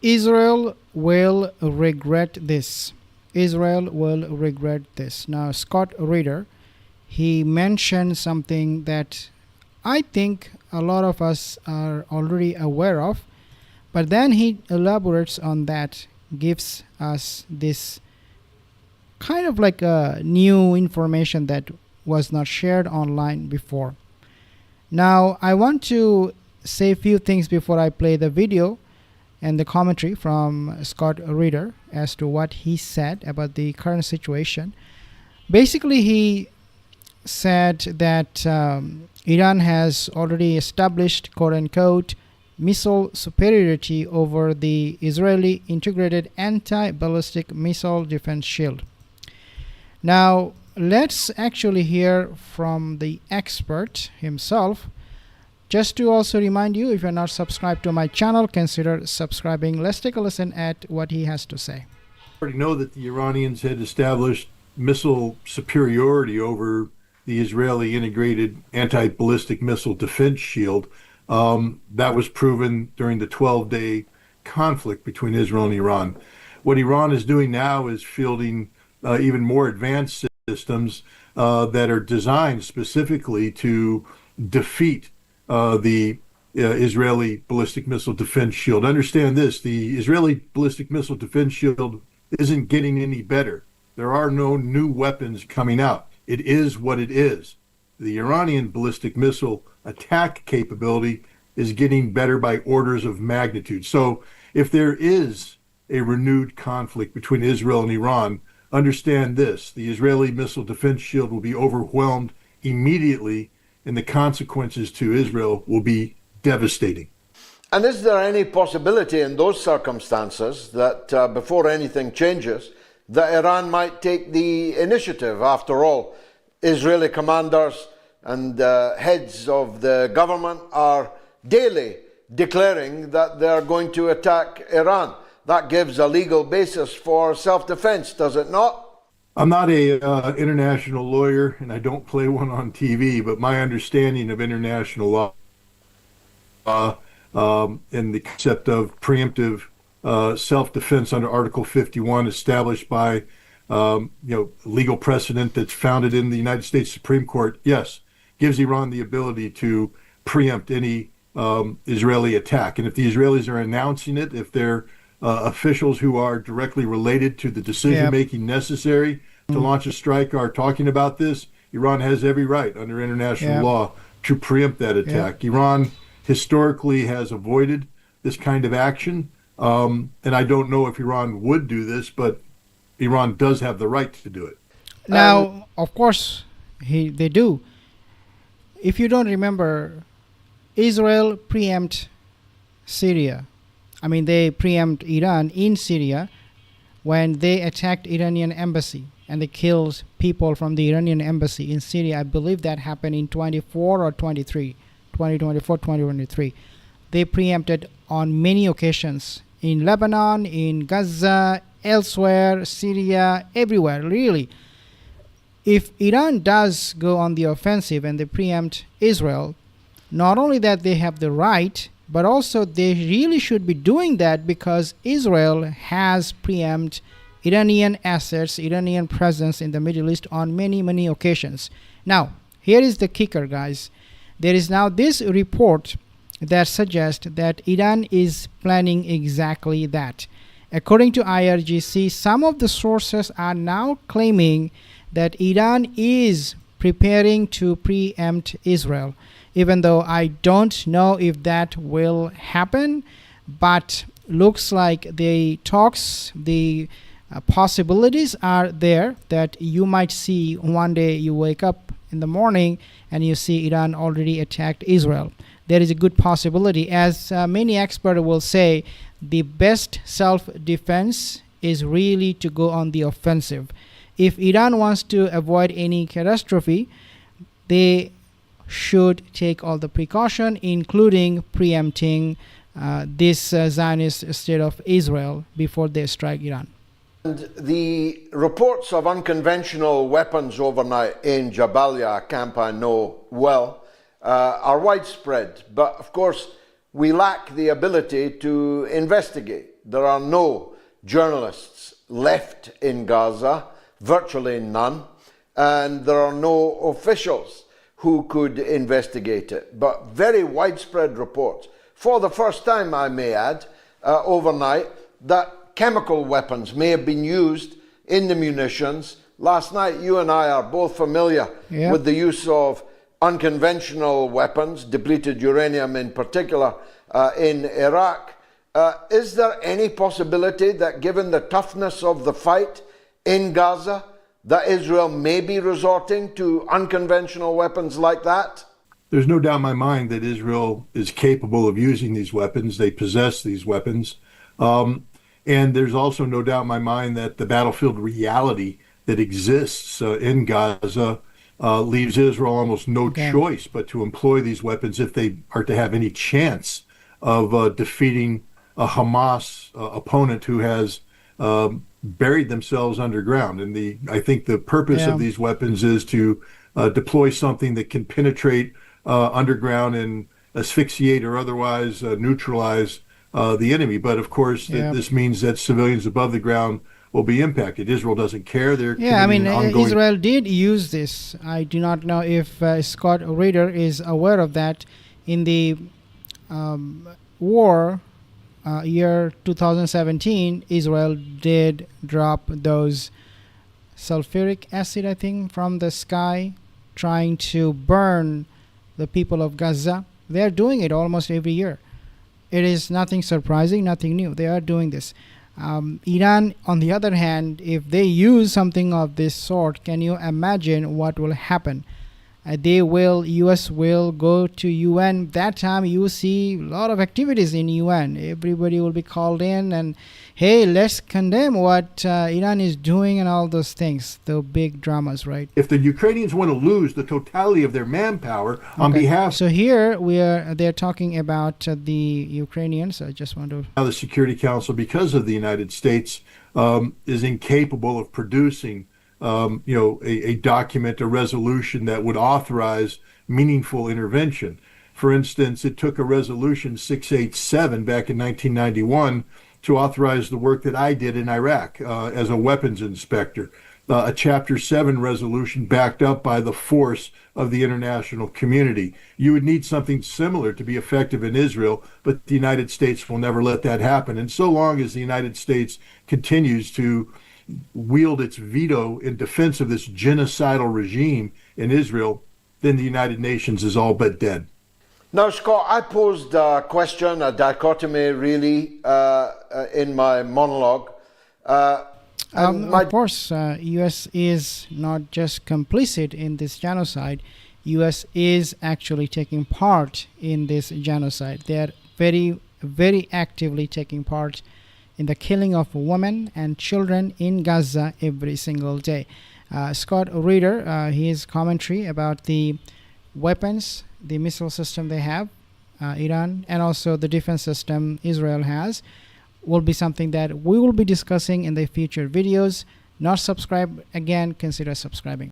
Israel will regret this. Israel will regret this. Now, Scott Ritter, he mentioned something that I think a lot of us are already aware of, but then he elaborates on that, gives us this kind of like a new information that was not shared online before. Now, I want to say a few things before I play the video and the commentary from Scott Ritter as to what he said about the current situation. Basically, he said that Iran has already established, quote-unquote, missile superiority over the Israeli integrated anti-ballistic missile defense shield. Now, let's actually hear from the expert himself. Just to also remind you, if you're not subscribed to my channel, consider subscribing. Let's take a listen at what he has to say. We already know that the Iranians had established missile superiority over the Israeli integrated anti-ballistic missile defense shield. That was proven during the 12-day conflict between Israel and Iran. What Iran is doing now is fielding even more advanced systems that are designed specifically to defeat the Israeli ballistic missile defense shield. Understand this, the Israeli ballistic missile defense shield isn't getting any better. There are no new weapons coming out. It is what it is. The Iranian ballistic missile attack capability is getting better by orders of magnitude. So if there is a renewed conflict between Israel and Iran, understand this, the Israeli missile defense shield will be overwhelmed immediately, and the consequences to Israel will be devastating. And is there any possibility in those circumstances that before anything changes, that Iran might take the initiative? After all, Israeli commanders and heads of the government are daily declaring that they are going to attack Iran. That gives a legal basis for self-defense, does it not? I'm not a international lawyer, and I don't play one on TV, but my understanding of international law and the concept of preemptive self-defense under Article 51, established by legal precedent that's founded in the United States Supreme Court, yes, gives Iran the ability to preempt any Israeli attack. And if the Israelis are announcing it, if they're officials who are directly related to the decision-making necessary to launch a strike are talking about this, Iran has every right under international law to preempt that attack. Iran historically has avoided this kind of action, and I don't know if Iran would do this, but Iran does have the right to do it. Now, of course, they do. If you don't remember, Israel preempt Syria. I mean, they preempt Iran in Syria when they attacked Iranian embassy and they killed people from the Iranian embassy in Syria. I believe that happened in 2023. They preempted on many occasions in Lebanon, in Gaza, elsewhere, Syria, everywhere, really. If Iran does go on the offensive and they preempt Israel, not only that they have the right, but also they really should be doing that because Israel has preempted Iranian assets, Iranian presence in the Middle East on many, many occasions. Now, here is the kicker, guys. There is now this report that suggests that Iran is planning exactly that. According to IRGC, some of the sources are now claiming that Iran is preparing to preempt Israel, even though I don't know if that will happen, but looks like the talks, the possibilities are there that you might see one day you wake up in the morning and you see Iran already attacked Israel. There is a good possibility. As many experts will say, the best self-defense is really to go on the offensive. If Iran wants to avoid any catastrophe, they should take all the precaution, including preempting this Zionist state of Israel before they strike Iran. And the reports of unconventional weapons overnight in Jabalia, a camp I know well, are widespread. But of course, we lack the ability to investigate. There are no journalists left in Gaza, virtually none, and there are no officials who could investigate it. But very widespread reports, for the first time I may add, overnight, that chemical weapons may have been used in the munitions. Last night you and I are both familiar with the use of unconventional weapons, depleted uranium in particular, in Iraq. Is there any possibility that, given the toughness of the fight in Gaza, that Israel may be resorting to unconventional weapons like that? There's no doubt in my mind that Israel is capable of using these weapons. They possess these weapons. And there's also no doubt in my mind that the battlefield reality that exists in Gaza leaves Israel almost no choice but to employ these weapons if they are to have any chance of defeating a Hamas opponent who has buried themselves underground. And I think the purpose of these weapons is to deploy something that can penetrate underground and asphyxiate or otherwise neutralize the enemy. But of course, this means that civilians above the ground will be impacted. Israel doesn't care. Israel did use this. I do not know if Scott Ritter is aware of that. In the war year 2017, Israel did drop those sulfuric acid, I think, from the sky, trying to burn the people of Gaza. They are doing it almost every year. It is nothing surprising, nothing new. They are doing this. Iran, on the other hand, if they use something of this sort, can you imagine what will happen? U.S. will go to UN. That time you see a lot of activities in UN. Everybody will be called in and, hey, let's condemn what Iran is doing and all those things. The big dramas, right? If the Ukrainians want to lose the totality of their manpower on behalf... So here they're talking about the Ukrainians. I just want to... Now the Security Council, because of the United States, is incapable of producing a document, a resolution that would authorize meaningful intervention. For instance, it took a resolution 687 back in 1991 to authorize the work that I did in Iraq as a weapons inspector, a Chapter 7 resolution backed up by the force of the international community. You would need something similar to be effective in Israel, but the United States will never let that happen. And so long as the United States continues to wield its veto in defense of this genocidal regime in Israel, then the United Nations is all but dead. Now, Scott, I posed a question, a dichotomy, really, in my monologue. Of course, U.S. is not just complicit in this genocide. U.S. is actually taking part in this genocide. They are very, very actively taking part in the killing of women and children in Gaza every single day. Scott Ritter, his commentary about the weapons, the missile system they have, Iran, and also the defense system Israel has, will be something that we will be discussing in the future videos. Not subscribed, again, consider subscribing.